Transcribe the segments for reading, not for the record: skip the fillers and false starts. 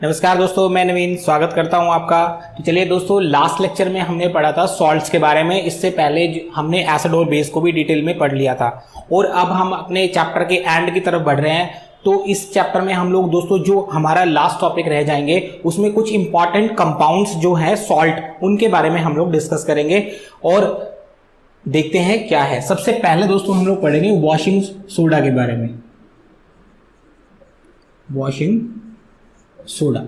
नमस्कार दोस्तों, मैं नवीन स्वागत करता हूं आपका। तो चलिए दोस्तों, लास्ट लेक्चर में हमने पढ़ा था सॉल्ट्स के बारे में। इससे पहले हमने एसिड और बेस को भी डिटेल में पढ़ लिया था और अब हम अपने चैप्टर के एंड की तरफ बढ़ रहे हैं। तो इस चैप्टर में हम लोग दोस्तों जो हमारा लास्ट टॉपिक रह जाएंगे उसमें कुछ इंपॉर्टेंट कंपाउंड्स जो है सॉल्ट, उनके बारे में हम लोग डिस्कस करेंगे और देखते हैं क्या है। सबसे पहले दोस्तों हम लोग पढ़ेंगे वॉशिंग सोडा के बारे में। वॉशिंग सोडा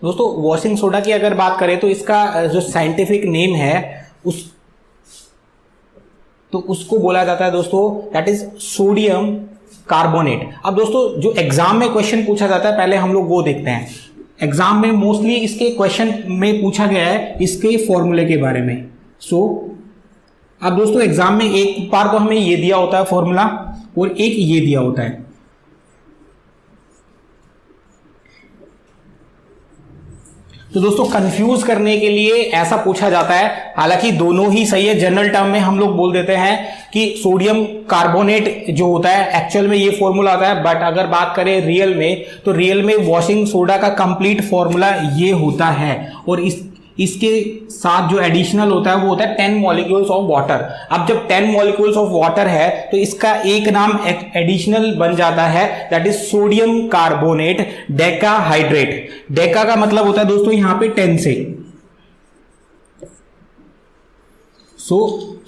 दोस्तों, वॉशिंग सोडा की अगर बात करें तो इसका जो साइंटिफिक नेम है उसको बोला जाता है दोस्तों, दैट इज सोडियम कार्बोनेट। अब दोस्तों जो एग्जाम में क्वेश्चन पूछा जाता है पहले हम लोग वो देखते हैं। एग्जाम में मोस्टली इसके क्वेश्चन में पूछा गया है इसके फॉर्मूले के बारे में। अब दोस्तों एग्जाम में एक बार तो हमें ये दिया होता है फॉर्मूला और एक ये दिया होता है। तो दोस्तों कंफ्यूज करने के लिए ऐसा पूछा जाता है, हालांकि दोनों ही सही है। जनरल टर्म में हम लोग बोल देते हैं कि सोडियम कार्बोनेट जो होता है एक्चुअल में ये फॉर्मूला आता है, बट अगर बात करें रियल में तो रियल में वॉशिंग सोडा का कंप्लीट फॉर्मूला ये होता है और इसके साथ जो एडिशनल होता है वो होता है 10 मॉलिक्यूल्स ऑफ वाटर। अब जब 10 मॉलिक्यूल्स ऑफ वाटर है तो इसका एक नाम एडिशनल बन जाता है, that is sodium carbonate decahydrate. Deka का मतलब होता है दोस्तों यहां पे 10 से,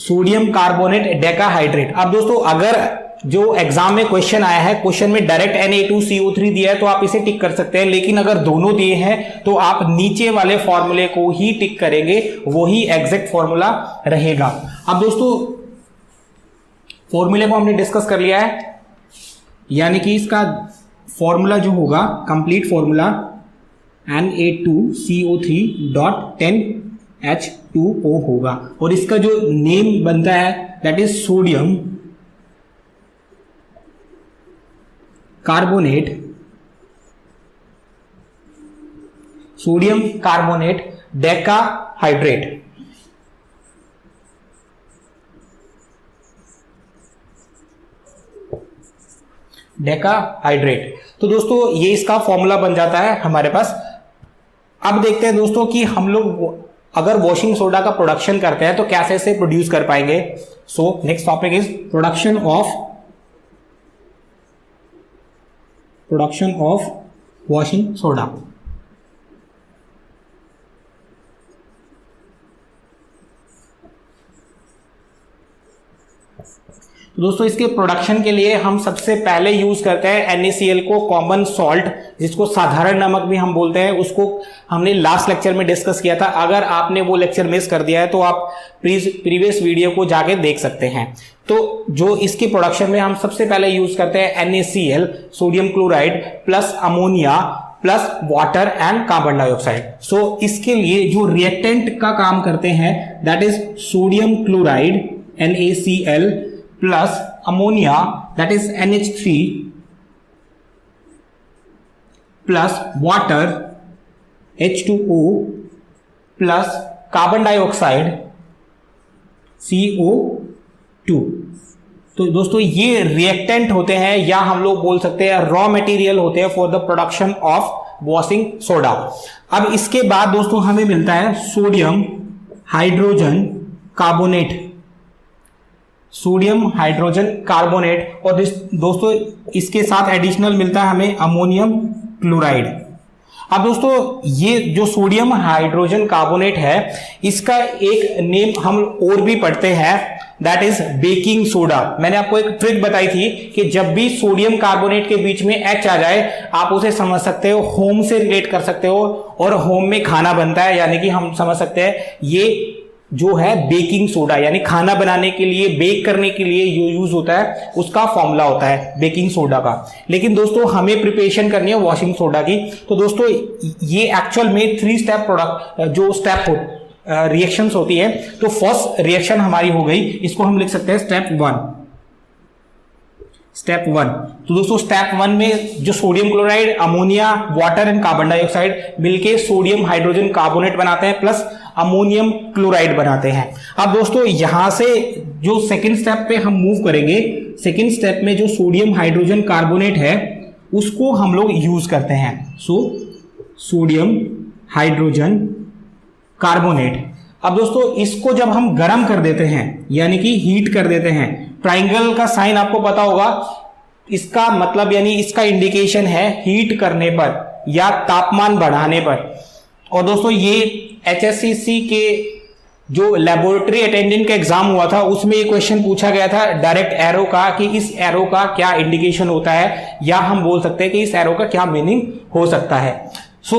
सोडियम कार्बोनेट डेकाहाइड्रेट। अब दोस्तों अगर जो एग्जाम में क्वेश्चन आया है, क्वेश्चन में डायरेक्ट Na2CO3 दिया है तो आप इसे टिक कर सकते हैं, लेकिन अगर दोनों दिए हैं तो आप नीचे वाले फॉर्मूले को ही टिक करेंगे, वही एग्जैक्ट फॉर्मूला रहेगा। अब दोस्तों फॉर्मूले को हमने डिस्कस कर लिया है, यानी कि इसका फॉर्मूला जो होगा कंप्लीट फॉर्मूला Na2CO3.10H2O होगा और इसका जो नेम बनता है that is sodium carbonate decahydrate. Decahydrate तो दोस्तों ये इसका फॉर्मूला बन जाता है हमारे पास। अब देखते हैं दोस्तों कि हम लोग अगर वॉशिंग सोडा का प्रोडक्शन करते हैं तो कैसे इसे प्रोड्यूस कर पाएंगे। So next topic is production of washing soda. तो दोस्तों इसके प्रोडक्शन के लिए हम सबसे पहले यूज करते हैं NaCl को, कॉमन सॉल्ट जिसको साधारण नमक भी हम बोलते हैं। उसको हमने लास्ट लेक्चर में डिस्कस किया था। अगर आपने वो लेक्चर मिस कर दिया है तो आप प्रीवियस वीडियो को जाके देख सकते हैं। तो जो इसके प्रोडक्शन में हम सबसे पहले यूज करते हैं NaCl, sodium chloride plus ammonia plus water and carbon dioxide. So इसके लिए जो रिएक्टेंट का काम करते हैं that is sodium chloride NaCl plus ammonia that is NH3 plus water H2O plus carbon dioxide CO2। तो दोस्तों ये रिएक्टेंट होते हैं या हम लोग बोल सकते हैं रॉ मटेरियल होते हैं for the production of washing soda. अब इसके बाद दोस्तों हमें मिलता है sodium hydrogen carbonate, sodium hydrogen carbonate और दोस्तों इसके साथ एडिशनल मिलता है हमें अमोनियम क्लोराइड। अब दोस्तों ये जो सोडियम हाइड्रोजन कार्बोनेट है इसका एक नेम हम और भी पढ़ते हैं, दैट इज बेकिंग सोडा। मैंने आपको एक ट्रिक बताई थी कि जब भी सोडियम कार्बोनेट के बीच में H आ जाए आप उसे समझ सकते हो, होम से रिलेट कर सकते हो, और होम में खाना बनता है यानी कि हम समझ सकते हैं ये जो है बेकिंग सोडा, यानी खाना बनाने के लिए, बेक करने के लिए जो यूज होता है उसका फॉर्मूला होता है बेकिंग सोडा का। लेकिन दोस्तों हमें प्रिपरेशन करनी है वॉशिंग सोडा की, तो दोस्तों ये एक्चुअल में 3 स्टेप प्रोडक्ट जो स्टेप रिएक्शंस होती है। तो फर्स्ट रिएक्शन हमारी हो गई, इसको हम लिख सकते हैं स्टेप 1। तो दोस्तों स्टेप 1 में जो sodium chloride, ammonia, water and carbon dioxide मिलके सोडियम हाइड्रोजन कार्बोनेट बनाते हैं प्लस अमोनियम क्लोराइड बनाते हैं। अब दोस्तों यहां से जो सेकंड स्टेप पे हम मूव करेंगे, सेकंड स्टेप में जो सोडियम हाइड्रोजन कार्बोनेट है उसको हम लोग यूज करते हैं। Sodium hydrogen carbonate. अब दोस्तों इसको जब हम गर्म कर देते हैं यानी कि हीट कर देते हैं, ट्राइंगल का साइन आपको पता होगा, इसका मतलब यानी इसका इंडिकेशन है हीट करने पर या तापमान बढ़ाने पर। और दोस्तों ये HSCC के जो लेबोरेटरी अटेंडेंट का एग्जाम हुआ था उसमें ये क्वेश्चन पूछा गया था डायरेक्ट एरो का, कि इस एरो का क्या इंडिकेशन होता है, या हम बोल सकते हैं कि इस एरो का क्या मीनिंग हो सकता है।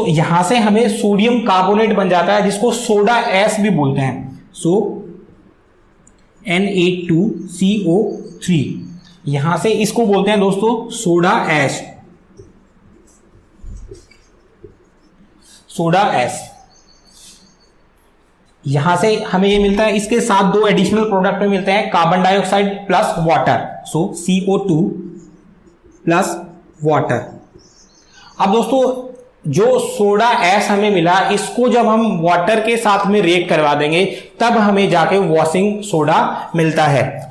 यहां से हमें सोडियम कार्बोनेट बन जाता है जिसको सोडा एस भी बोलते हैं। Na2CO3, यहां से इसको बोलते हैं दोस्तों सोडा एश, सोडा एस। यहां से हमें ये मिलता है, इसके साथ दो एडिशनल प्रोडक्ट में मिलते हैं, carbon dioxide plus water, CO2 plus water. अब दोस्तों जो सोडा एस हमें मिला, इसको जब हम वाटर के साथ में रिएक्ट करवा देंगे तब हमें जाके वॉशिंग सोडा मिलता है।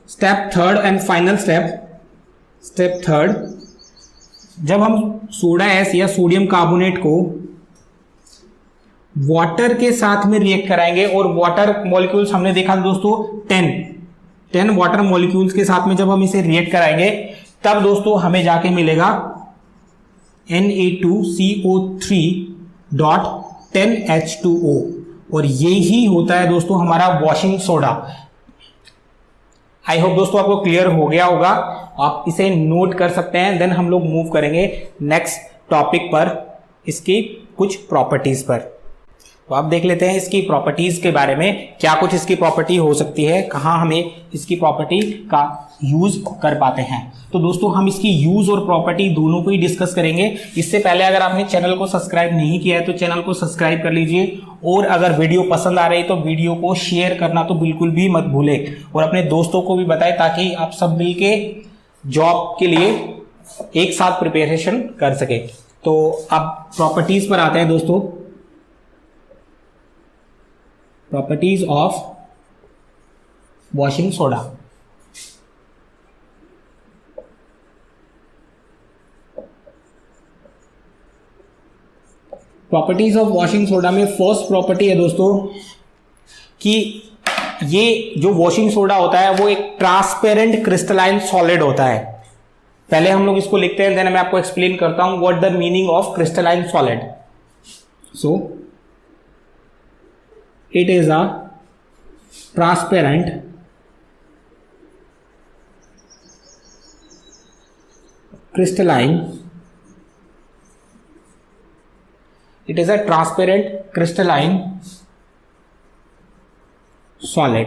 Step third and final step third, जब हम सोडा एस या सोडियम कार्बोनेट को वाटर के साथ में रिएक्ट कराएंगे, और वाटर मॉलिक्यूल्स हमने देखा दोस्तों 10 वाटर मॉलिक्यूल्स के साथ में जब हम इसे रिएक्ट कराएंगे तब दोस्तों हमें जाके मिलेगा Na2CO3.10H2O, और यही होता है दोस्तों हमारा वॉशिंग सोडा। आई होप दोस्तों आपको क्लियर हो गया होगा, आप इसे नोट कर सकते हैं। देन हम लोग मूव करेंगे नेक्स्ट टॉपिक पर, इसकी कुछ प्रॉपर्टीज पर। तो आप देख लेते हैं इसकी प्रॉपर्टीज के बारे में, क्या कुछ इसकी प्रॉपर्टी हो सकती है, कहां हमें इसकी प्रॉपर्टी का यूज कर पाते हैं। तो दोस्तों हम इसकी यूज और प्रॉपर्टी दोनों को ही डिस्कस करेंगे। इससे पहले अगर आपने चैनल को सब्सक्राइब नहीं किया है तो चैनल को सब्सक्राइब कर लीजिए, और अगर वीडियो पसंद आ रही तो वीडियो को शेयर करना तो बिल्कुल भी मत भूले, और अपने दोस्तों को भी बताएं ताकि आप सब मिलके जॉब के लिए एक साथ प्रिपरेशन कर सके। तो अब प्रॉपर्टीज पर आते हैं दोस्तों। Properties of washing soda. Properties of washing soda में फर्स्ट प्रॉपर्टी है दोस्तों कि ये जो वॉशिंग सोडा होता है वो एक ट्रांसपेरेंट क्रिस्टलाइन सॉलिड होता है। पहले हम लोग इसको लिखते हैं, देन मैं आपको एक्सप्लेन करता हूं what the meaning of crystalline solid. it is a transparent crystalline solid।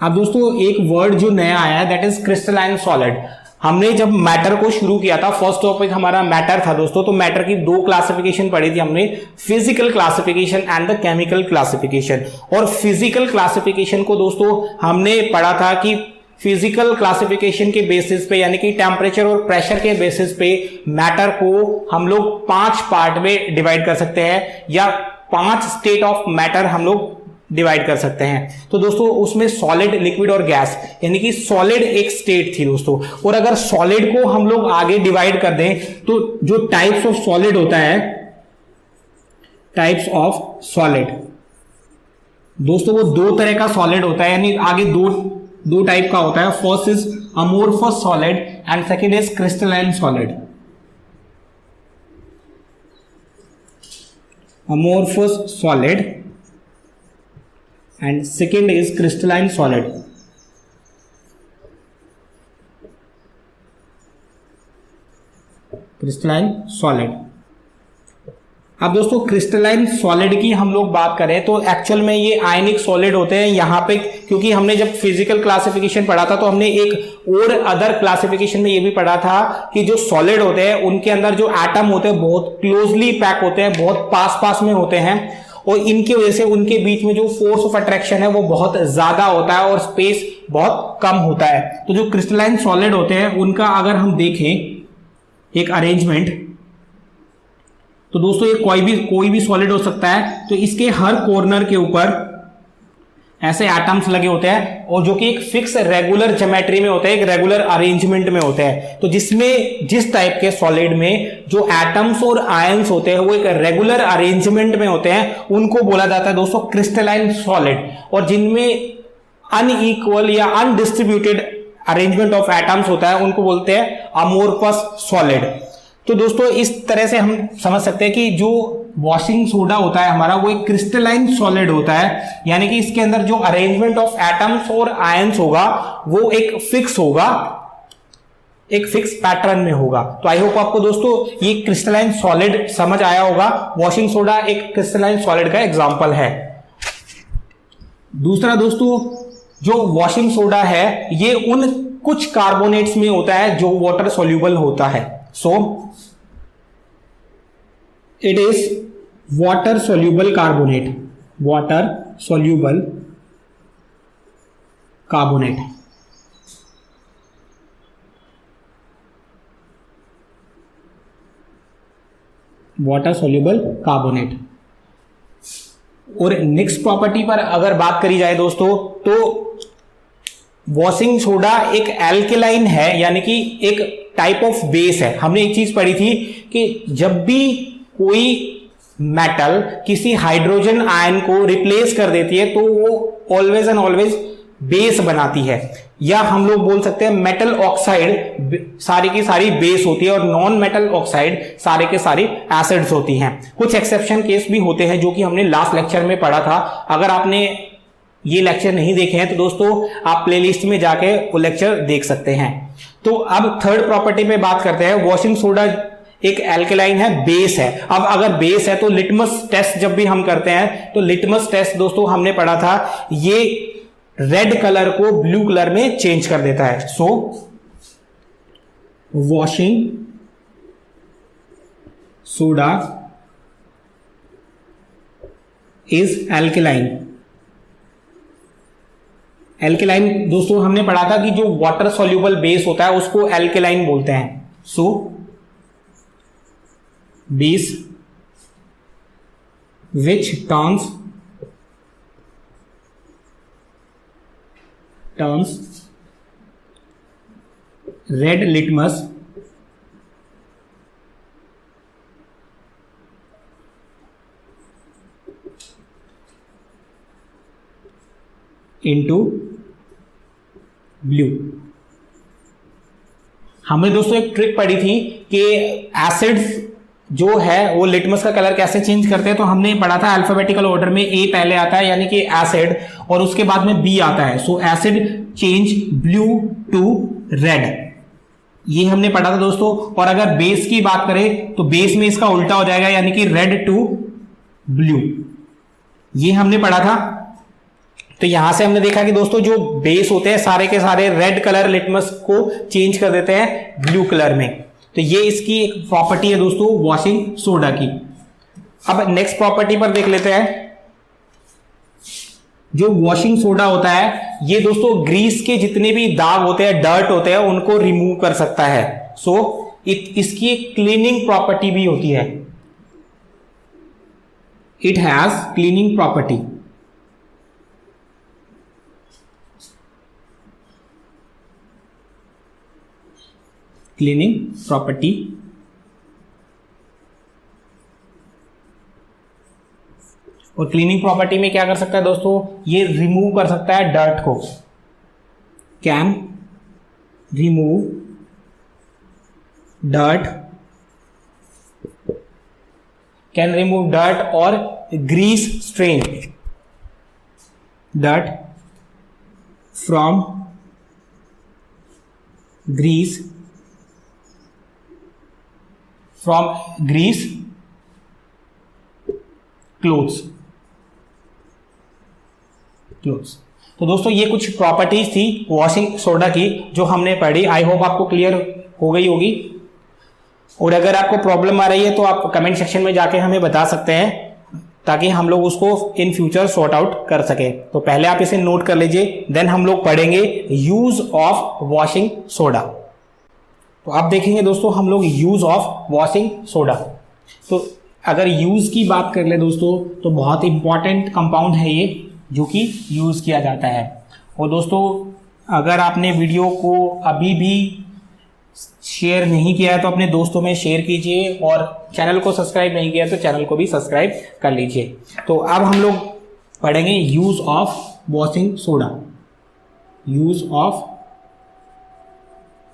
अब दोस्तों एक वर्ड जो नया आया है दैट इज क्रिस्टलाइन सॉलिड। हमने जब मैटर को शुरू किया था, फर्स्ट टॉपिक हमारा मैटर था दोस्तों, तो मैटर की दो क्लासिफिकेशन पढ़ी थी हमने, physical classification and the chemical classification. और फिजिकल क्लासिफिकेशन को दोस्तों हमने पढ़ा था कि फिजिकल क्लासिफिकेशन के बेसिस पे यानी कि टेम्परेचर और प्रेशर के बेसिस पे मैटर को हम लोग 5 पार्ट में डिवाइड कर सकते हैं, या 5 स्टेट ऑफ मैटर हम लोग डिवाइड कर सकते हैं। तो दोस्तों उसमें सॉलिड, लिक्विड और गैस, यानी कि सॉलिड एक स्टेट थी दोस्तों। और अगर सॉलिड को हम लोग आगे डिवाइड कर दें तो जो टाइप्स ऑफ सॉलिड होता है, टाइप्स ऑफ सॉलिड दोस्तों वो 2 तरह का सॉलिड होता है, यानी आगे दो टाइप का होता है। First is amorphous solid and second is crystalline solid. Amorphous solid and second is crystalline solid। Crystalline solid. अब दोस्तों क्रिस्टलाइन सॉलिड की हम लोग बात करें तो एक्चुअल में ये आयनिक सॉलिड होते हैं। यहाँ पे क्योंकि हमने जब फिजिकल क्लासिफिकेशन पढ़ा था तो हमने एक और अदर क्लासिफिकेशन में ये भी पढ़ा था कि जो सॉलिड होते हैं उनके अंदर जो एटम होते हैं बहुत क्लोजली पैक होते हैं, बहुत पास पास में होते हैं, और इनकी वजह से उनके बीच में जो फोर्स ऑफ अट्रैक्शन है वो बहुत ज्यादा होता है और स्पेस बहुत कम होता है। तो जो क्रिस्टलाइन सॉलिड होते हैं उनका अगर हम देखें एक अरेंजमेंट, तो दोस्तों ये कोई भी सॉलिड हो सकता है। तो इसके हर कॉर्नर के ऊपर ऐसे एटम्स लगे होते हैं और जो कि एक फिक्स रेगुलर ज्योमेट्री में होते हैं, एक रेगुलर अरेंजमेंट में होते हैं। तो जिसमें जिस टाइप के सॉलिड में जो एटम्स और आयंस होते हैं वो एक रेगुलर अरेंजमेंट में होते हैं, उनको बोला जाता है दोस्तों क्रिस्टलाइन सॉलिड। और जिनमें अनइक्वल या अनडिस्ट्रीब्यूटेड अरेंजमेंट ऑफ एटम्स होता है उनको बोलते हैं अमोर्फस सॉलिड। तो दोस्तों इस तरह से हम समझ सकते हैं कि जो वॉशिंग सोडा होता है हमारा वो एक क्रिस्टलाइन सॉलिड होता है, यानी कि इसके अंदर जो अरेंजमेंट ऑफ एटम्स और आयंस होगा वो एक फिक्स होगा, एक फिक्स पैटर्न में होगा। तो आई होप आपको दोस्तों ये क्रिस्टलाइन सॉलिड समझ आया होगा। वॉशिंग सोडा एक क्रिस्टलाइन सॉलिड का एग्जांपल है। दूसरा दोस्तों जो वॉशिंग सोडा है ये उन कुछ कार्बोनेट्स में होता है जो वाटर सोल्यूबल होता है। So it is water soluble carbonate, water soluble carbonate. Water soluble carbonate. और नेक्स्ट प्रॉपर्टी पर अगर बात करी जाए दोस्तों तो वॉशिंग सोडा एक एल्केलाइन है, यानी कि एक टाइप ऑफ बेस है। हमने एक चीज पढ़ी थी कि जब भी कोई मेटल किसी हाइड्रोजन आयन को रिप्लेस कर देती है तो वो ऑलवेज एंड ऑलवेज बेस बनाती है, या हम लोग बोल सकते हैं मेटल ऑक्साइड सारी की सारी बेस होती है और नॉन मेटल ऑक्साइड सारे के सारी एसिड्स होती हैं। कुछ एक्सेप्शन केस भी होते हैं जो कि हमने लास्ट लेक्चर में पढ़ा था। अगर आपने ये लेक्चर नहीं देखे हैं तो दोस्तों आप प्लेलिस्ट में जाके वो लेक्चर देख सकते हैं। तो अब थर्ड प्रॉपर्टी पे बात करते हैं। वॉशिंग सोडा एक एल्केलाइन है, बेस है। अब अगर बेस है तो लिटमस टेस्ट जब भी हम करते हैं तो लिटमस टेस्ट दोस्तों हमने पढ़ा था ये रेड कलर को ब्लू कलर में चेंज कर देता है। So washing soda is alkaline. Alkaline दोस्तों हमने पढ़ा था कि जो वाटर सॉल्यूबल बेस होता है उसको एल्केलाइन बोलते हैं। So base which turns red litmus into blue। हमने दोस्तों एक ट्रिक पढ़ी थी कि एसिड्स जो है वो लिटमस का कलर कैसे चेंज करते हैं। तो हमने पढ़ा था अल्फाबेटिकल ऑर्डर में ए पहले आता है यानी कि एसिड, और उसके बाद में बी आता है। So acid change blue to red, ये हमने पढ़ा था दोस्तों। और अगर बेस की बात करें तो बेस में इसका उल्टा हो जाएगा यानी कि रेड टू ब्लू, ये हमने पढ़ा था। तो यहां से हमने देखा कि दोस्तों जो बेस होते हैं सारे के सारे रेड कलर लिटमस को चेंज कर देते हैं ब्लू कलर में। तो ये इसकी एक प्रॉपर्टी है दोस्तों वॉशिंग सोडा की। अब नेक्स्ट प्रॉपर्टी पर देख लेते हैं। जो वॉशिंग सोडा होता है ये दोस्तों ग्रीस के जितने भी दाग होते हैं, डर्ट होते हैं, उनको रिमूव कर सकता है। सो इसकी एक क्लीनिंग प्रॉपर्टी भी होती है। It has cleaning property. Cleaning property. और क्लीनिंग प्रॉपर्टी में क्या कर सकता है दोस्तों, ये रिमूव कर सकता है डर्ट को। Can remove dirt, can remove dirt और grease strain, dirt from grease, from grease clothes. तो दोस्तों ये कुछ प्रॉपर्टीज थी वॉशिंग सोडा की जो हमने पढ़ी। आई होप आपको क्लियर हो गई होगी। और अगर आपको प्रॉब्लम आ रही है तो आप कमेंट सेक्शन में जाके हमें बता सकते हैं ताकि हम लोग उसको इन फ्यूचर सॉर्ट आउट कर सके। तो पहले आप इसे नोट कर लीजिए, देन हम लोग पढ़ेंगे यूज ऑफ वॉशिंग सोडा। तो आप देखेंगे दोस्तों हम लोग यूज ऑफ वॉशिंग सोडा। तो अगर यूज की बात कर ले दोस्तों तो बहुत इंपॉर्टेंट कंपाउंड है ये, जो कि यूज किया जाता है। और दोस्तों अगर आपने वीडियो को अभी भी शेयर नहीं किया है तो अपने दोस्तों में शेयर कीजिए, और चैनल को सब्सक्राइब नहीं किया तो चैनल को भी सब्सक्राइब कर लीजिए। तो अब हम लोग पढ़ेंगे use of washing soda. Use of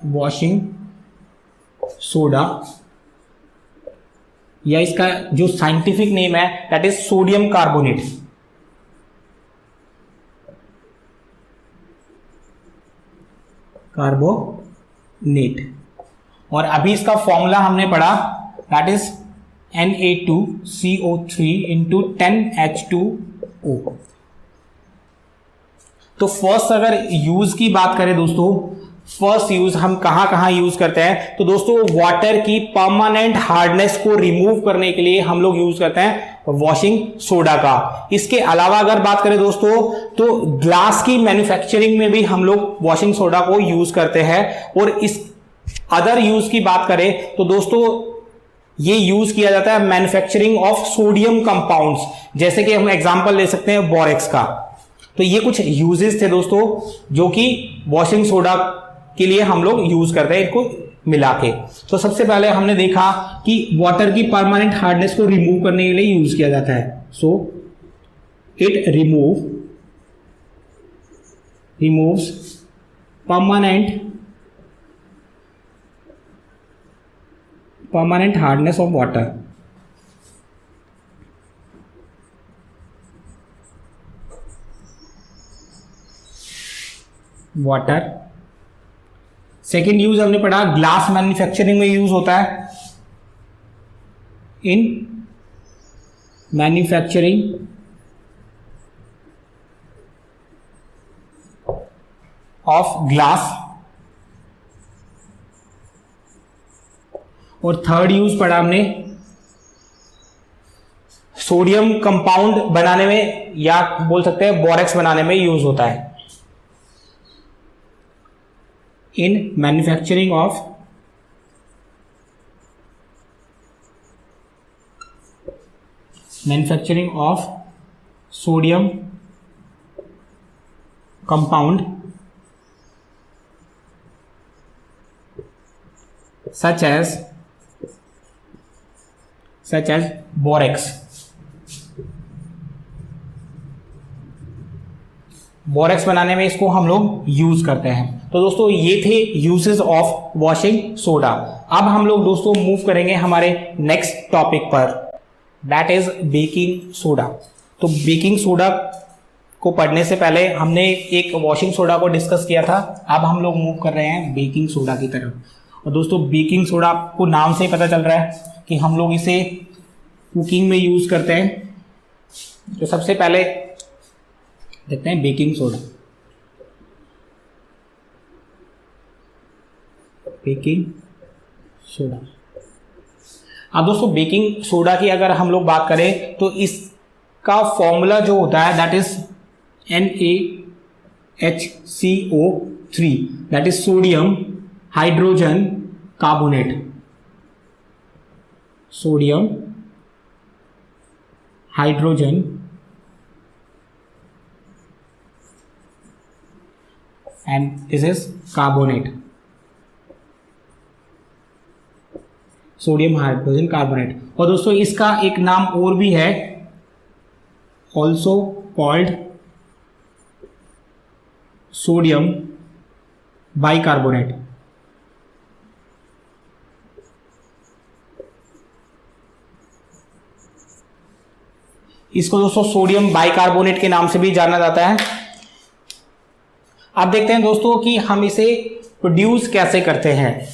washing soda, या इसका जो साइंटिफिक नेम है that is sodium carbonate. Carbonate. और अभी इसका फॉर्मूला हमने पढ़ा that is Na2CO3 into 10H2O। तो फर्स्ट अगर यूज की बात करें दोस्तों, फर्स्ट यूज हम कहां कहां यूज करते हैं, तो दोस्तों वाटर की परमानेंट हार्डनेस को रिमूव करने के लिए हम लोग यूज करते हैं वॉशिंग सोडा का। इसके अलावा अगर बात करें दोस्तों तो ग्लास की मैन्युफैक्चरिंग में भी हम लोग वॉशिंग सोडा को यूज करते हैं। और इस अदर यूज की बात करें तो दोस्तों ये यूज किया जाता है मैन्युफैक्चरिंग ऑफ सोडियम कंपाउंड्स, जैसे कि हम एग्जांपल ले सकते हैं बोरेक्स का। तो ये कुछ यूजेस थे दोस्तों जो कि वॉशिंग सोडा के लिए हम लोग यूज करते हैं इनको मिला के। तो सबसे पहले हमने देखा कि वाटर की परमानेंट हार्डनेस को रिमूव करने के लिए यूज किया जाता है। So it removes permanent hardness of water। Second use हमने पढ़ा ग्लास मैन्युफैक्चरिंग में यूज होता है, इन मैन्युफैक्चरिंग ऑफ ग्लास। और थर्ड यूज पढ़ा हमने सोडियम कंपाउंड बनाने में, या बोल सकते हैं बोरेक्स बनाने में यूज होता है, in manufacturing of sodium compound such as borax. Borax बनाने में इसको हम लोग यूज करते हैं। तो दोस्तों ये थे यूजेस ऑफ वॉशिंग सोडा। अब हम लोग दोस्तों मूव करेंगे हमारे नेक्स्ट टॉपिक पर, दैट इज बेकिंग सोडा। तो बेकिंग सोडा को पढ़ने से पहले हमने एक वॉशिंग सोडा को डिस्कस किया था, अब हम लोग मूव कर रहे हैं बेकिंग सोडा की तरफ। और दोस्तों बेकिंग सोडा आपको नाम से ही पता चल रहा है कि हम लोग इसे कुकिंग में यूज करते हैं। तो सबसे पहले देखते हैं बेकिंग सोडा। Baking soda. अब दोस्तों बेकिंग सोडा की अगर हम लोग बात करें तो इसका फॉर्मूला जो होता है that is NaHCO3, that is sodium hydrogen carbonate. Sodium hydrogen and this is carbonate. Sodium hydrogen carbonate. और दोस्तों इसका एक नाम और भी है, ऑल्सो कॉल्ड सोडियम बाइकार्बोनेट। इसको दोस्तों सोडियम बाइकार्बोनेट के नाम से भी जाना जाता है। अब देखते हैं दोस्तों कि हम इसे प्रोड्यूस कैसे करते हैं,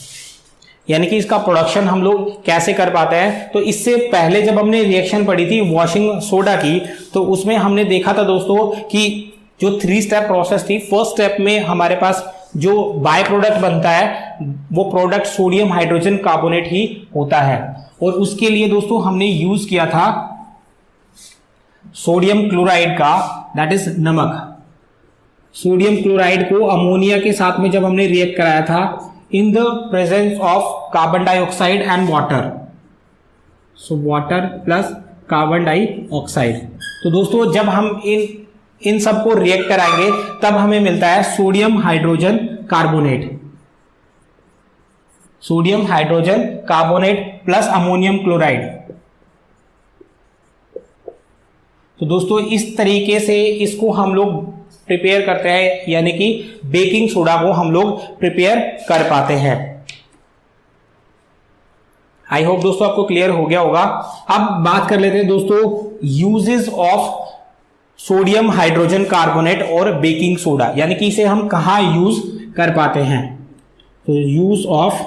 यानी कि इसका प्रोडक्शन हम लोग कैसे कर पाते हैं। तो इससे पहले जब हमने रिएक्शन पढ़ी थी वॉशिंग सोडा की, तो उसमें हमने देखा था दोस्तों कि जो 3 स्टेप प्रोसेस थी, फर्स्ट स्टेप में हमारे पास जो बाय प्रोडक्ट बनता है वो प्रोडक्ट सोडियम हाइड्रोजन कार्बोनेट ही होता है। और उसके लिए दोस्तों हमने यूज किया था सोडियम क्लोराइड का, दैट इज नमक। सोडियम क्लोराइड को अमोनिया के साथ में जब हमने रिएक्ट कराया था in the presence of carbon dioxide and water, so water plus carbon dioxide. तो दोस्तों जब हम इन सब को रिएक्ट कराएंगे तब हमें मिलता है sodium hydrogen carbonate, sodium hydrogen carbonate plus ammonium chloride. तो दोस्तों इस तरीके से इसको हम लोग प्रिपेयर करते हैं, यानी कि बेकिंग सोडा को हम लोग प्रिपेयर कर पाते हैं। आई होप दोस्तों आपको क्लियर हो गया होगा। अब बात कर लेते हैं दोस्तों uses of sodium hydrogen carbonate और बेकिंग सोडा, यानी कि इसे हम कहां यूज कर पाते हैं। तो यूज ऑफ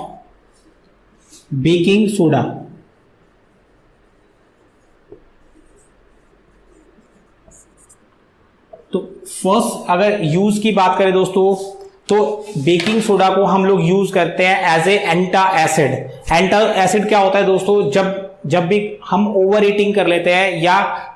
बेकिंग सोडा, तो फर्स्ट अगर यूज की बात करें दोस्तों तो बेकिंग सोडा को हम लोग यूज करते हैं एज ए एंटा एसिड। एंटा एसिड क्या होता है दोस्तों, जब भी हम ओवर ईटिंग कर लेते हैं या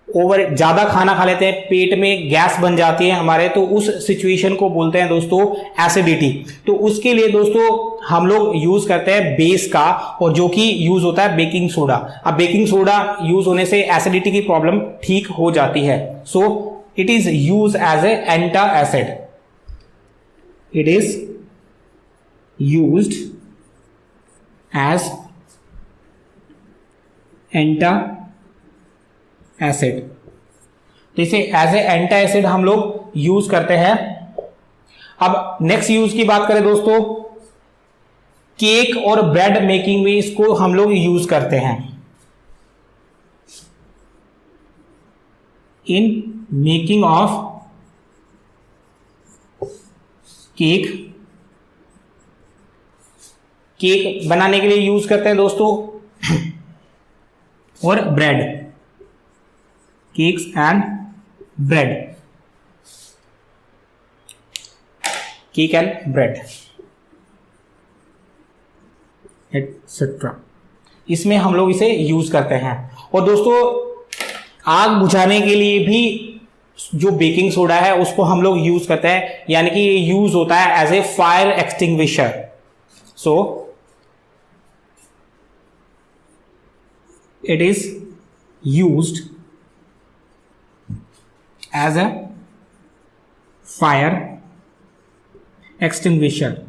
ज्यादा खाना खा लेते हैं, पेट में गैस बन जाती है हमारे, तो उस सिचुएशन को बोलते हैं दोस्तों एसिडिटी। तो उसके लिए दोस्तों हम लोग यूज करते हैं बेस का, और जो कि यूज होता है बेकिंग सोडा। अब बेकिंग सोडा यूज होने से एसिडिटी की प्रॉब्लम ठीक हो जाती है। So it is use as a antacid, it is used as antacid। तो इसे एज ए एंटा एसिड हम लोग यूज करते हैं। अब नेक्स्ट यूज की बात करें दोस्तों, केक और ब्रेड मेकिंग में इसको हम लोग यूज करते हैं। इन मेकिंग ऑफ केक बनाने के लिए यूज करते हैं दोस्तों, और bread, cakes and bread, cake and bread etcetera, इसमें हम लोग इसे यूज करते हैं। और दोस्तों आग बुझाने के लिए भी जो बेकिंग सोडा है उसको हम लोग यूज करते हैं, यानी कि ये यूज होता है as a fire extinguisher. So it is used as a fire extinguisher.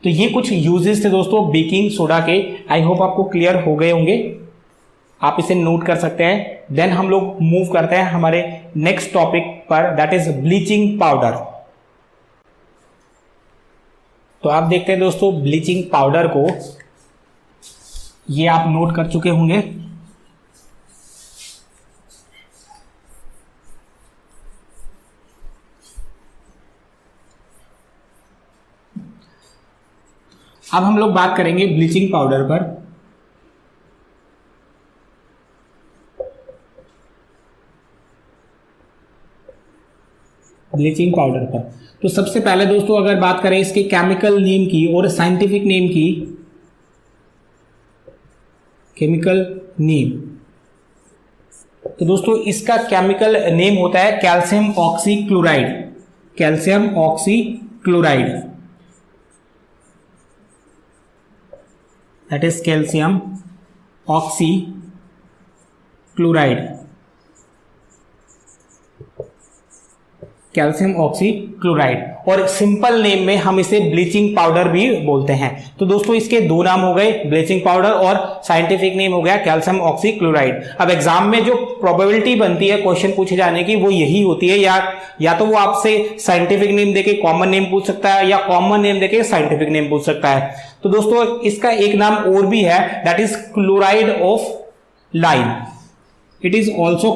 तो ये कुछ यूजेस थे दोस्तों बेकिंग सोडा के। आई होप आपको क्लियर हो गए होंगे, आप इसे नोट कर सकते हैं। देन हम लोग मूव करते हैं हमारे नेक्स्ट टॉपिक पर, दैट इज ब्लीचिंग पाउडर। तो आप देखते हैं दोस्तों ब्लीचिंग पाउडर को, ये आप नोट कर चुके होंगे। अब हम लोग बात करेंगे ब्लीचिंग पाउडर पर। ब्लीचिंग पाउडर पर तो सबसे पहले दोस्तों अगर बात करें इसके केमिकल नेम की और साइंटिफिक नेम की, केमिकल नेम, तो दोस्तों इसका केमिकल नेम होता है calcium oxychloride. Calcium oxychloride, that is calcium oxychloride, calcium oxychloride, और सिंपल नेम में हम इसे ब्लीचिंग पाउडर भी बोलते हैं। तो दोस्तों इसके दो नाम हो गए, ब्लीचिंग पाउडर और साइंटिफिक नेम हो गया कैल्शियम ऑक्सीक्लोराइड। अब एग्जाम में जो प्रोबेबिलिटी बनती है क्वेश्चन पूछे जाने की वो यही होती है, या तो वो आपसे साइंटिफिक नेम देके कॉमन नेम पूछ सकता है या कॉमन नेम देके साइंटिफिक नेम पूछ सकता है। तो दोस्तों इसका एक नाम और भी है, that is chloride of lime. It is also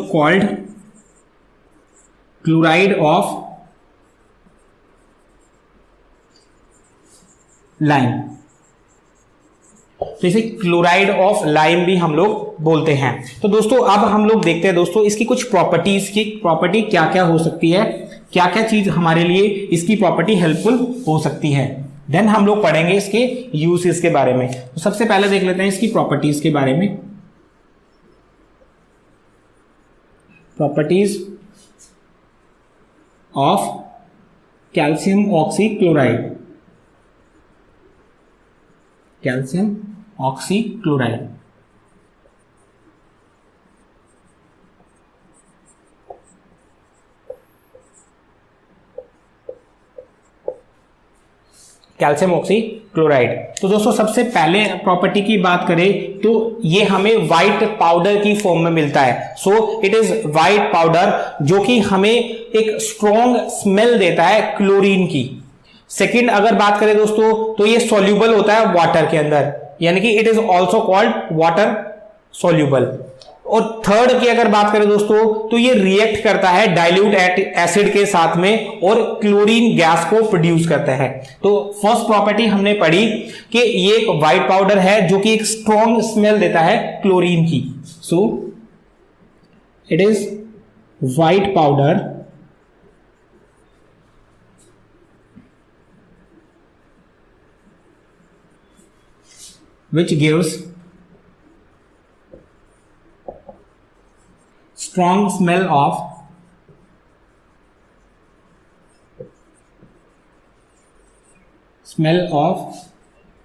called chloride of lime. तो इसे क्लोराइड ऑफ लाइम भी हम लोग बोलते हैं। तो दोस्तों अब हम लोग देखते हैं दोस्तों इसकी कुछ प्रॉपर्टीज की प्रॉपर्टी क्या क्या हो सकती है, क्या क्या चीज हमारे लिए इसकी प्रॉपर्टी हेल्पफुल हो सकती है। देन हम लोग पढ़ेंगे इसके यूजेस के बारे में। तो सबसे पहले देख लेते हैं इसकी प्रॉपर्टीज के बारे में। Properties of calcium oxychloride, calcium oxychloride. Calcium oxychloride. तो दोस्तों सबसे पहले प्रॉपर्टी की बात करें तो ये हमें व्हाइट पाउडर की फॉर्म में मिलता है। So it is white powder जो कि हमें एक स्ट्रॉन्ग स्मेल देता है क्लोरीन की। सेकंड अगर बात करें दोस्तों तो ये सॉल्यूबल होता है वाटर के अंदर, यानी कि it is also called water soluble. और थर्ड की अगर बात करें दोस्तों तो ये रिएक्ट करता है डाइल्यूट एसिड के साथ में और क्लोरीन गैस को प्रोड्यूस करता है। तो फर्स्ट प्रॉपर्टी हमने पढ़ी कि ये एक व्हाइट पाउडर है जो कि एक स्ट्रॉन्ग स्मेल देता है क्लोरीन की। सो it is white powder which gives strong smell of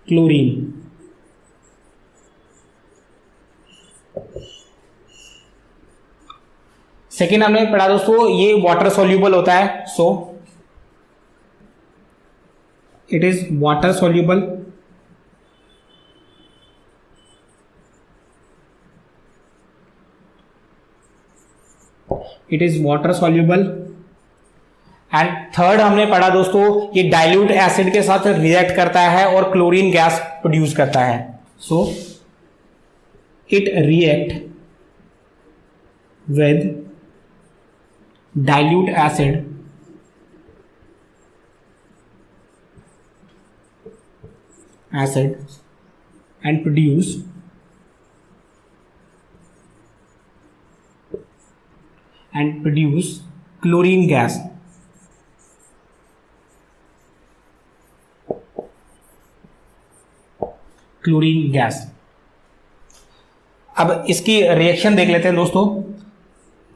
chlorine। Second हमने पढ़ा दोस्तों ये वाटर सॉल्यूबल होता है। So it is water soluble. It is water soluble. And third हमने पढ़ा दोस्तों ये डाइल्यूट एसिड के साथ रिएक्ट करता है और क्लोरीन गैस प्रोड्यूस करता है। So it react with dilute acid and produce chlorine gas। अब इसकी रिएक्शन देख लेते हैं दोस्तों।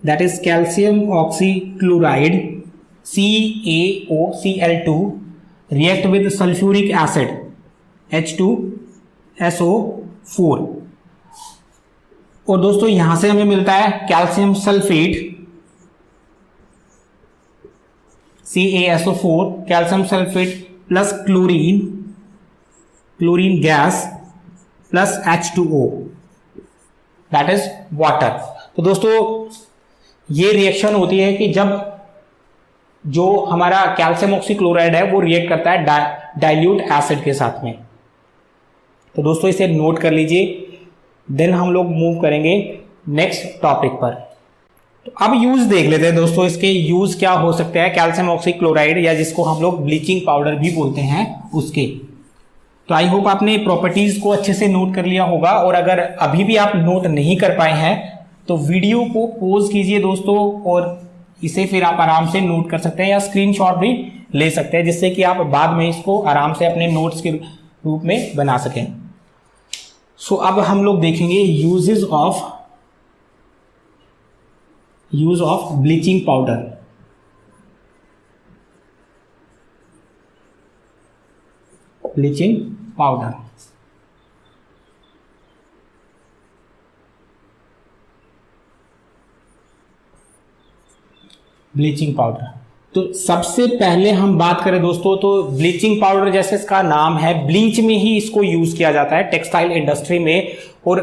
That is calcium oxychloride CaOCl2 react with sulphuric acid H2SO4। और दोस्तों यहां से हमें मिलता है calcium sulphate CaSO4, calcium sulphate plus chlorine gas plus H2O, that is water. तो दोस्तों ये रिएक्शन होती है कि जब जो हमारा कैल्शियम ऑक्सीक्लोराइड है वो रिएक्ट करता है डाइल्यूट एसिड के साथ में। तो दोस्तों इसे नोट कर लीजिए। देन हम लोग मूव करेंगे नेक्स्ट टॉपिक पर। तो अब यूज देख लेते हैं दोस्तों, इसके यूज क्या हो सकते हैं कैल्शियम ऑक्सीक्लोराइड या जिसको हम लोग ब्लीचिंग पाउडर भी बोलते हैं उसके। तो आई होप आपने प्रॉपर्टीज को अच्छे से नोट कर लिया होगा। और अगर अभी भी आप नोट नहीं कर पाए हैं तो वीडियो को पॉज कीजिए दोस्तों और इसे फिर आप आराम से नोट कर सकते हैं या स्क्रीनशॉट भी ले सकते हैं, जिससे कि आप बाद में इसको आराम से अपने नोट्स के रूप में बना सकें। सो अब हम लोग देखेंगे use of bleaching powder. Bleaching powder तो सबसे पहले हम बात करें दोस्तों तो ब्लीचिंग पाउडर जैसे इसका नाम है, ब्लीच में ही इसको यूज किया जाता है टेक्सटाइल इंडस्ट्री में। और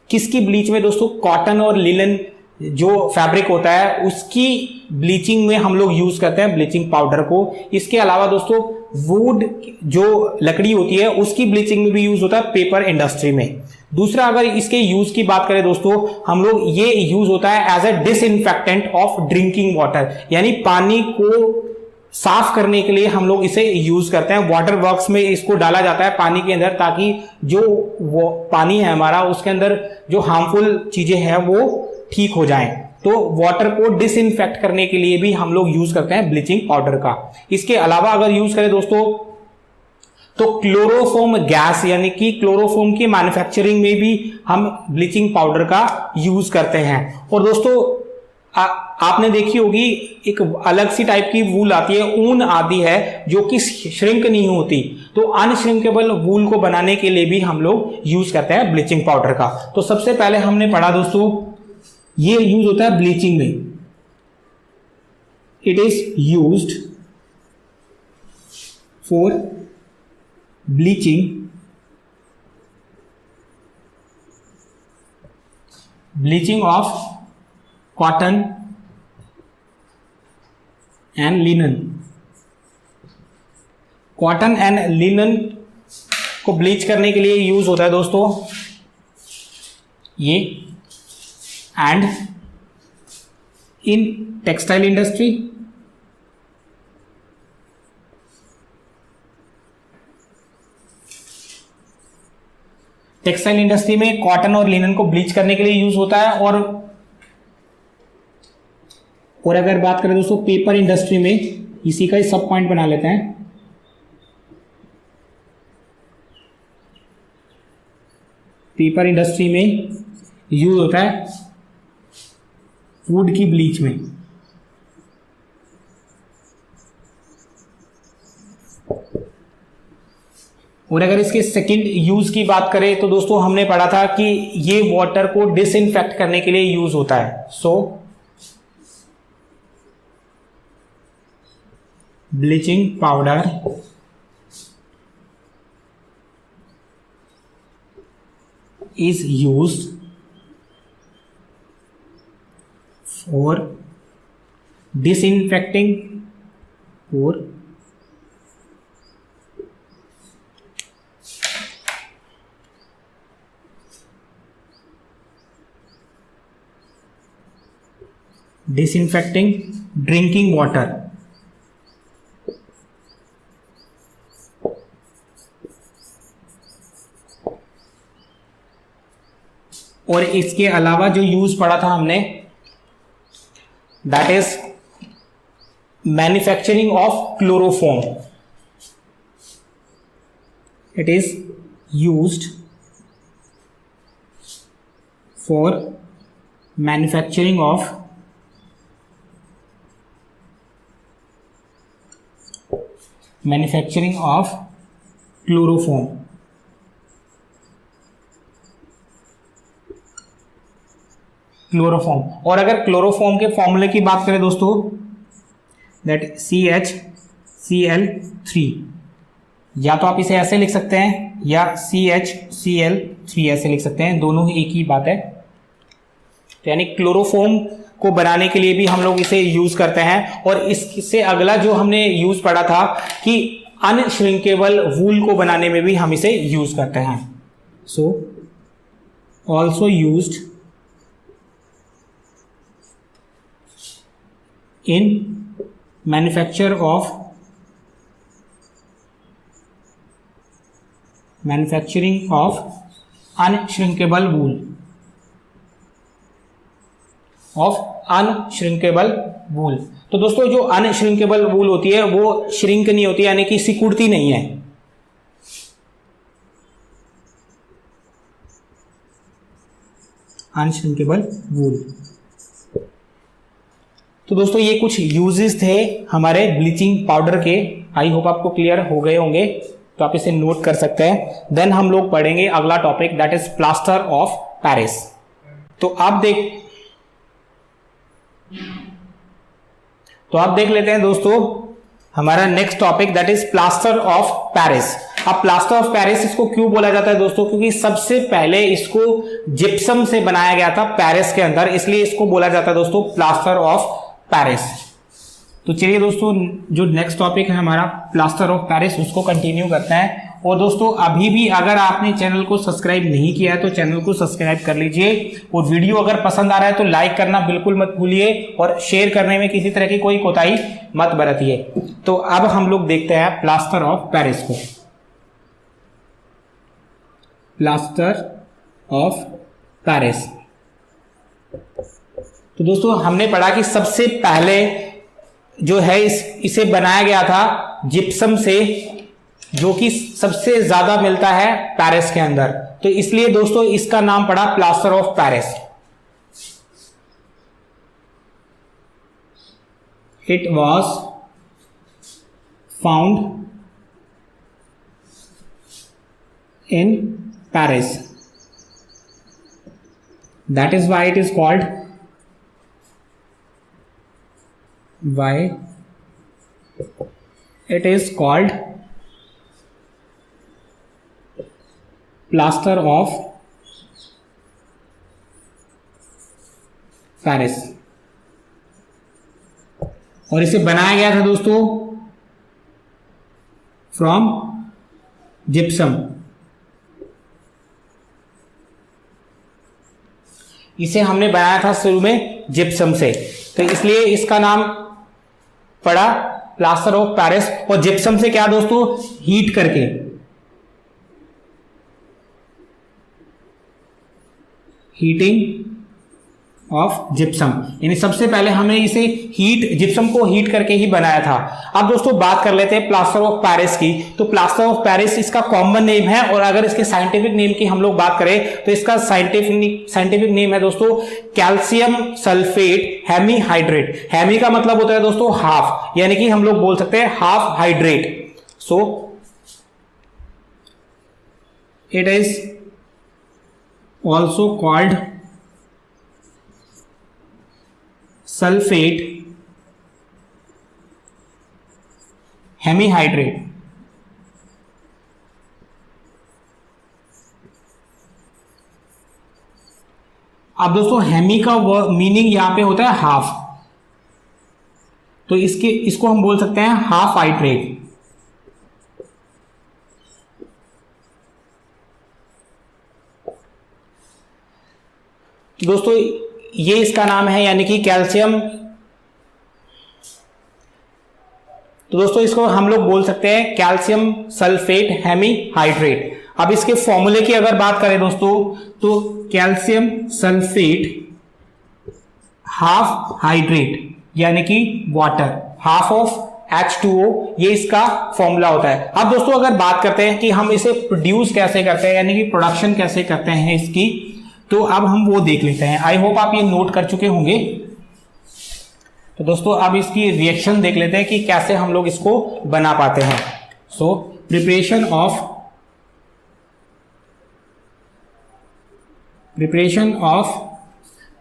किसकी ब्लीच में दोस्तों? कॉटन और लिनन जो फैब्रिक होता है उसकी ब्लीचिंग में हम लोग यूज करते हैं ब्लीचिंग पाउडर को। इसके अलावा दोस्तों वुड जो लकड़ी होती है उसकी ब्लीचिंग में भी यूज होता है पेपर इंडस्ट्री में। दूसरा अगर इसके यूज की बात करें दोस्तों, हम लोग ये यूज होता है as a disinfectant of drinking water, यानी पानी को साफ करने के लिए हम लोग इसे यूज करते हैं। वाटर वर्क्स में इसको डाला जाता है पानी के अंदर, ताकि जो वो पानी है हमारा उसके अंदर जो हार्मफुल चीजें हैं वो ठीक हो जाएं। तो वाटर को डिसइंफेक्ट करने के लिए भी हम लोग यूज करते हैं ब्लीचिंग पाउडर का। इसके अलावा अगर यूज करें दोस्तों तो क्लोरोफोम गैस, यानी कि क्लोरोफोम की मैन्युफैक्चरिंग में भी हम ब्लीचिंग पाउडर का यूज करते हैं। और दोस्तों आपने देखी होगी एक अलग सी टाइप की वूल आती है, ऊन आती है जो कि श्रिंक नहीं होती, तो अनश्रिंकेबल वूल को बनाने के लिए भी हम लोग यूज करते हैं ब्लीचिंग पाउडर का। तो सबसे पहले हमने पढ़ा दोस्तों, ये यूज होता है ब्लीचिंग में। It is used for bleaching of cotton and linen. Cotton and linen को ब्लीच करने के लिए यूज होता है दोस्तों ये। And in textile industry, textile industry में कॉटन और लिनन को ब्लीच करने के लिए यूज होता है। और अगर बात करें दोस्तों पेपर इंडस्ट्री में, इसी का ही सब पॉइंट बना लेते हैं। पेपर इंडस्ट्री में यूज होता है वुड की ब्लीच में। और अगर इसके सेकंड यूज की बात करें तो दोस्तों हमने पढ़ा था कि ये वाटर को डिसइंफेक्ट करने के लिए यूज होता है। So bleaching powder is used for disinfecting drinking water। और इसके अलावा जो यूज पढ़ा था हमने, that is manufacturing of chloroform. It is used for manufacturing of chloroform. और अगर क्लोरोफॉर्म के फॉर्मूले की बात करें दोस्तों, दैट CHCl3, या तो आप इसे ऐसे लिख सकते हैं या CHCl3 ऐसे लिख सकते हैं, दोनों ही एक ही बात है। तो यानी क्लोरोफॉर्म को बनाने के लिए भी हम लोग इसे यूज करते हैं। और इससे अगला जो हमने यूज पढ़ा था कि अनश्रिंकेबल वूल को बनाने में भी हम इसे यूज करते हैं। So also used in manufacture of manufacturing of unshrinkable wool, तो दोस्तों जो अनश्रिंकेबल वूल होती है वो श्रिंक नहीं होती, यानी कि सिकुड़ती नहीं है। अनश्रिंकेबल वूल। तो दोस्तों ये कुछ यूजेस थे हमारे ब्लीचिंग पाउडर के। आई होप आपको क्लियर हो गए होंगे, तो आप इसे नोट कर सकते हैं। देन हम लोग पढ़ेंगे अगला topic, that is plaster of Paris. तो आप देख लेते हैं दोस्तों हमारा next topic, that is plaster of Paris. अब प्लास्टर ऑफ पेरिस इसको क्यों बोला जाता है दोस्तों, क्योंकि सबसे पहले इसको जिप्सम से बनाया गया था पेरिस के अंदर, इसलिए इसको बोला जाता है दोस्तों प्लास्टर ऑफ पेरिस। तो चलिए दोस्तों जो नेक्स्ट टॉपिक है हमारा प्लास्टर ऑफ पेरिस, उसको कंटिन्यू करते हैं। और दोस्तों अभी भी अगर आपने चैनल को सब्सक्राइब नहीं किया है तो चैनल को सब्सक्राइब कर लीजिए। और वीडियो अगर पसंद आ रहा है तो लाइक करना बिल्कुल मत भूलिए, और शेयर करने में किसी तरह की कोई कोताही मत बरतिए। तो अब हम लोग देखते हैं प्लास्टर ऑफ पेरिस को। प्लास्टर ऑफ पेरिस, तो दोस्तों हमने पढ़ा कि सबसे पहले जो है इसे बनाया गया था जिप्सम से, जो कि सबसे ज्यादा मिलता है पेरिस के अंदर, तो इसलिए दोस्तों इसका नाम पड़ा plaster of Paris. It was found in Paris. That is why it is called plaster of Paris। और इसे बनाया गया था दोस्तों फ्रॉम जिप्सम। इसे हमने बनाया था शुरू में जिप्सम से, तो इसलिए इसका नाम पड़ा प्लास्टर ऑफ पेरिस। और जिप्सम से क्या दोस्तों, हीट करके, हीटिंग ऑफ जिप्सम, यानी सबसे पहले हमने इसे जिप्सम को हीट करके ही बनाया था। अब दोस्तों बात कर लेते हैं प्लास्टर ऑफ पेरिस की। तो प्लास्टर ऑफ पेरिस इसका कॉमन नेम है, और अगर इसके साइंटिफिक नेम की हम लोग बात करें तो इसका साइंटिफिक नेम है दोस्तों कैल्शियम सल्फेट हेमीहाइड्रेट। हेमी का मतलब होता है दोस्तों हाफ, यानी कि हम लोग बोल सकते हैं half hydrate. So it is also called sulphate hemihydrate. अब दोस्तों हेमी का मीनिंग यहां पे होता है हाफ, तो इसको हम बोल सकते हैं हाफ हाइड्रेट। तो दोस्तों ये इसका नाम है, यानी कि कैल्शियम। तो दोस्तों इसको हम लोग बोल सकते हैं कैल्शियम सल्फेट हेमीहाइड्रेट। अब इसके फॉर्मूले की अगर बात करें दोस्तों, तो कैल्शियम सल्फेट हाफ हाइड्रेट यानी कि वाटर, हाफ ऑफ H2O, ये इसका फॉर्मूला होता है। अब दोस्तों अगर बात करते हैं कि हम इसे प्रोड्यूस कैसे करते हैं, यानी कि प्रोडक्शन कैसे करते हैं इसकी, तो अब हम वो देख लेते हैं। आई होप आप ये नोट कर चुके होंगे। तो दोस्तों अब इसकी रिएक्शन देख लेते हैं कि कैसे हम लोग इसको बना पाते हैं। So preparation of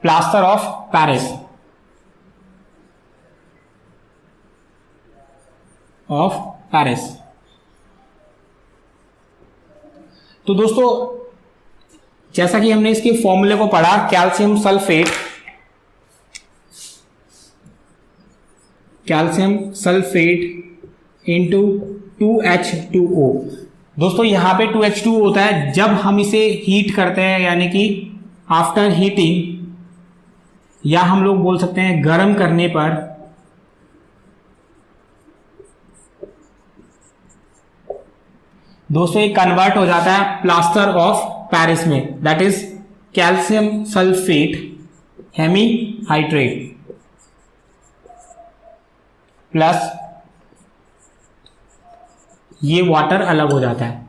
plaster of Paris. तो दोस्तों जैसा कि हमने इसके फॉर्मूले को पढ़ा, कैल्शियम सल्फेट इंटू 2H2O। दोस्तों यहां पे 2H2O होता है जब हम इसे हीट करते हैं, यानी कि आफ्टर हीटिंग, या हम लोग बोल सकते हैं गर्म करने पर दोस्तों ये कन्वर्ट हो जाता है प्लास्टर ऑफ पेरिस में, that is calcium sulphate hemihydrate plus ये वाटर अलग हो जाता है।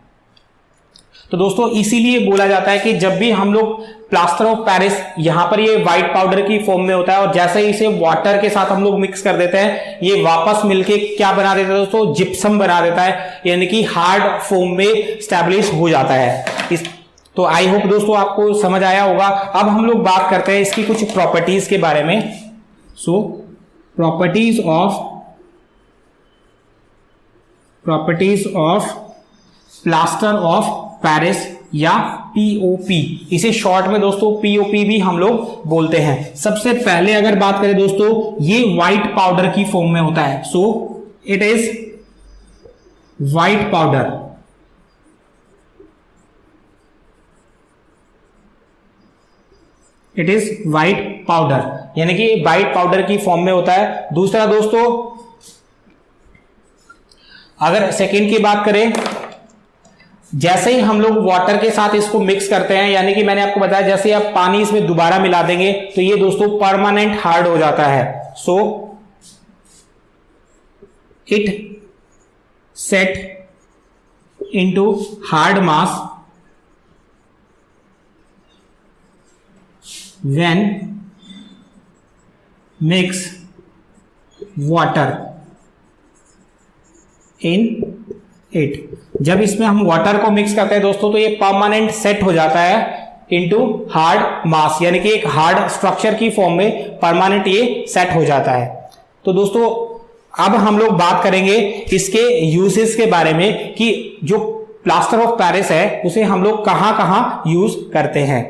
तो दोस्तों इसीलिए बोला जाता है कि जब भी हम लोग प्लास्टर ऑफ पेरिस, यहां पर ये व्हाइट पाउडर की फॉर्म में होता है, और जैसे ही इसे वाटर के साथ हम लोग मिक्स कर देते हैं, ये वापस मिलके क्या बना देता है दोस्तों, जिप्सम बना देता है, यानी कि हार्ड फॉर्म में स्टैब्लिश हो जाता है। तो आई होप दोस्तों आपको समझ आया होगा। अब हम लोग बात करते हैं इसकी कुछ प्रॉपर्टीज के बारे में। So properties of plaster of Paris या पीओपी, इसे शॉर्ट में दोस्तों पीओपी भी हम लोग बोलते हैं। सबसे पहले अगर बात करें दोस्तों, ये व्हाइट पाउडर की फॉर्म में होता है। So it is white powder. It is white powder, यानी कि व्हाइट पाउडर की फॉर्म में होता है। दूसरा दोस्तों अगर सेकेंड की बात करें, जैसे ही हम लोग वाटर के साथ इसको मिक्स करते हैं, यानी कि मैंने आपको बताया जैसे आप पानी इसमें दोबारा मिला देंगे तो ये दोस्तों परमानेंट हार्ड हो जाता है। So it set into hard mass when mix water in it. जब इसमें हम वाटर को मिक्स करते हैं दोस्तों तो ये परमानेंट सेट हो जाता है इनटू हार्ड मास, यानी कि एक हार्ड स्ट्रक्चर की फॉर्म में परमानेंट ये सेट हो जाता है। तो दोस्तों अब हम लोग बात करेंगे इसके यूजेस के बारे में कि जो प्लास्टर ऑफ पेरिस है उसे हम लोग कहां कहां यूज करते हैं।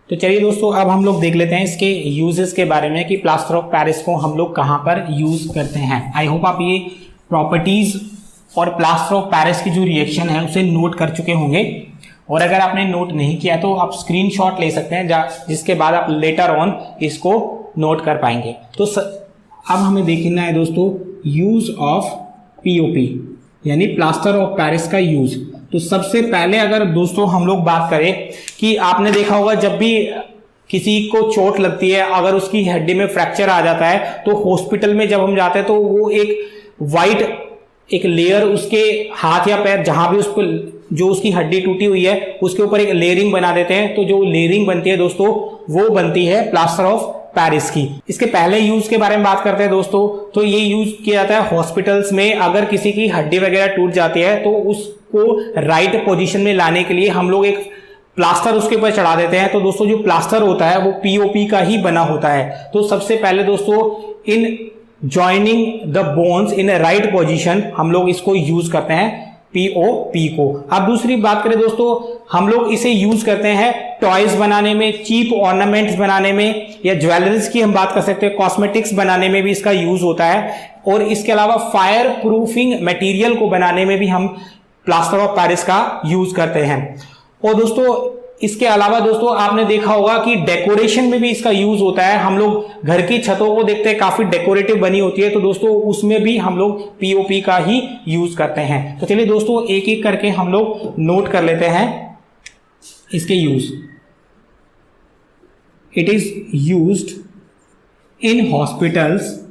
तो चलिए दोस्तों अब हम लोग देख लेते हैं इसके यूजेस के बारे में कि प्लास्टर ऑफ पेरिस को हम लोग कहां पर यूज करते हैं। आई होप आप ये प्रॉपर्टीज और प्लास्टर ऑफ पेरिस की जो रिएक्शन है उसे नोट कर चुके होंगे, और अगर आपने नोट नहीं किया तो आप स्क्रीनशॉट ले सकते हैं जिसके बाद आप लेटर ऑन इसको नोट कर पाएंगे। तो अब हमें देखना है दोस्तों यूज ऑफ पीओपी यानी प्लास्टर ऑफ पेरिस का यूज। तो सबसे पहले अगर दोस्तों हम लोग बात करें कि आपने देखा होगा जब भी किसी को चोट लगती है, अगर उसकी हड्डी में फ्रैक्चर आ जाता है तो हॉस्पिटल में जब हम जाते हैं तो वो एक वाइट एक लेयर उसके हाथ या पैर जहां भी उसको जो उसकी हड्डी टूटी हुई है उसके ऊपर एक लेयरिंग बना देते हैं। तो जो लेयरिंग बनती है दोस्तों वो बनती है प्लास्टर ऑफ पेरिस की। इसके पहले यूज के बारे में बात करते हैं दोस्तों, तो ये यूज किया जाता है हॉस्पिटल्स में। अगर किसी की हड्डी वगैरह टूट जाती है तो उसको राइट पोजीशन में लाने के लिए हम लोग एक प्लास्टर उसके ऊपर चढ़ा देते हैं। तो दोस्तों जो प्लास्टर होता है वो पीओपी का ही बना होता है। तो सबसे पहले दोस्तों in joining the bones in A right position हम लोग इसको यूज करते हैं पीओपी को। अब दूसरी बात करें दोस्तों, हम लोग इसे यूज करते हैं टॉयज बनाने में, चीप ऑर्नामेंट्स बनाने में, या ज्वेलरीज की हम बात कर सकते हैं, कॉस्मेटिक्स बनाने में भी इसका यूज होता है। और इसके अलावा फायर प्रूफिंग मटेरियल को बनाने में भी हम प्लास्टर ऑफ पेरिस का यूज करते हैं। और दोस्तों इसके अलावा दोस्तों आपने देखा होगा कि डेकोरेशन में भी इसका यूज होता है। हम लोग घर की छतों को देखते हैं काफी डेकोरेटिव बनी होती है, तो दोस्तों उसमें भी हम लोग पीओपी का ही यूज करते हैं। तो चलिए दोस्तों एक एक करके हम लोग नोट कर लेते हैं इसके use. It is used in hospitals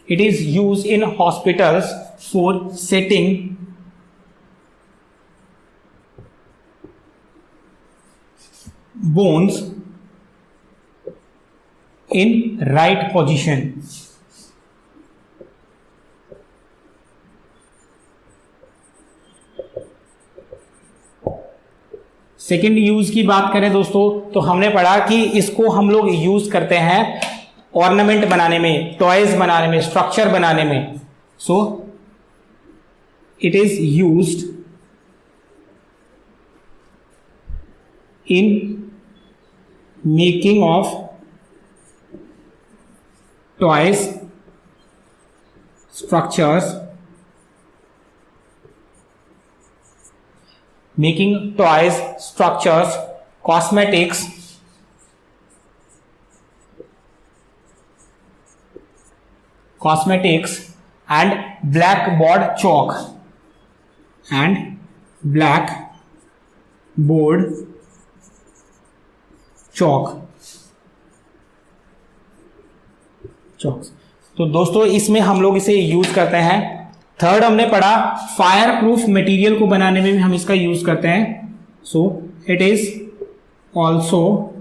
It is used in hospitals for setting bones in right position. Second use की बात करें दोस्तों तो हमने पढ़ा कि इसको हम लोग यूज करते हैं ऑर्नामेंट बनाने में, टॉयज बनाने में, स्ट्रक्चर बनाने में। सो it is used in making of toys, structures, making toys, structures, cosmetics, and blackboard chalk and blackboard chalk। तो दोस्तों इसमें हम लोग इसे यूज करते हैं। थर्ड हमने पढ़ा फायर प्रूफ मटेरियल को बनाने में भी हम इसका यूज करते हैं। सो it is also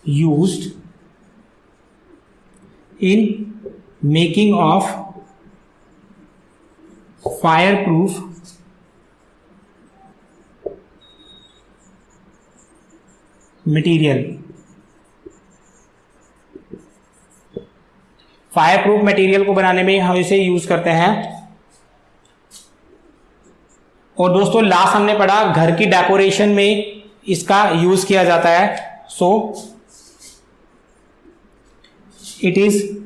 used in making of fire proof material. Fire proof material को बनाने में हम इसे यूज करते हैं। और दोस्तों लास्ट हमने पढ़ा घर की डेकोरेशन में इसका यूज किया जाता है। So it is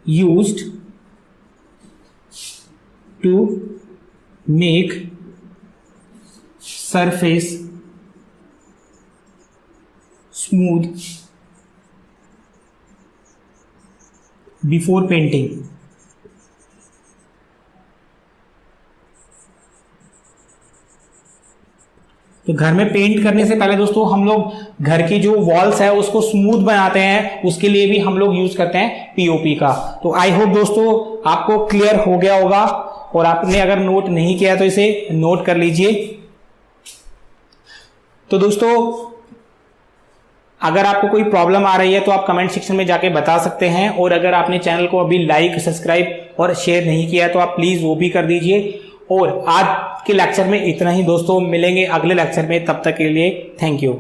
used to make surface smooth before painting। तो घर में पेंट करने से पहले दोस्तों हम लोग घर की जो वॉल्स है उसको स्मूथ बनाते हैं, उसके लिए भी हम लोग यूज करते हैं पीओपी का। तो आई होप दोस्तों आपको क्लियर हो गया होगा, और आपने अगर नोट नहीं किया तो इसे नोट कर लीजिए। तो दोस्तों अगर आपको कोई प्रॉब्लम आ रही है तो आप कमेंट सेक्शन में जाके बता सकते हैं, और अगर आपने चैनल को अभी लाइक, सब्सक्राइब और शेयर नहीं किया तो आप प्लीज वो भी कर दीजिए। और आज के लेक्चर में इतना ही दोस्तों, मिलेंगे अगले लेक्चर में, तब तक के लिए थैंक यू।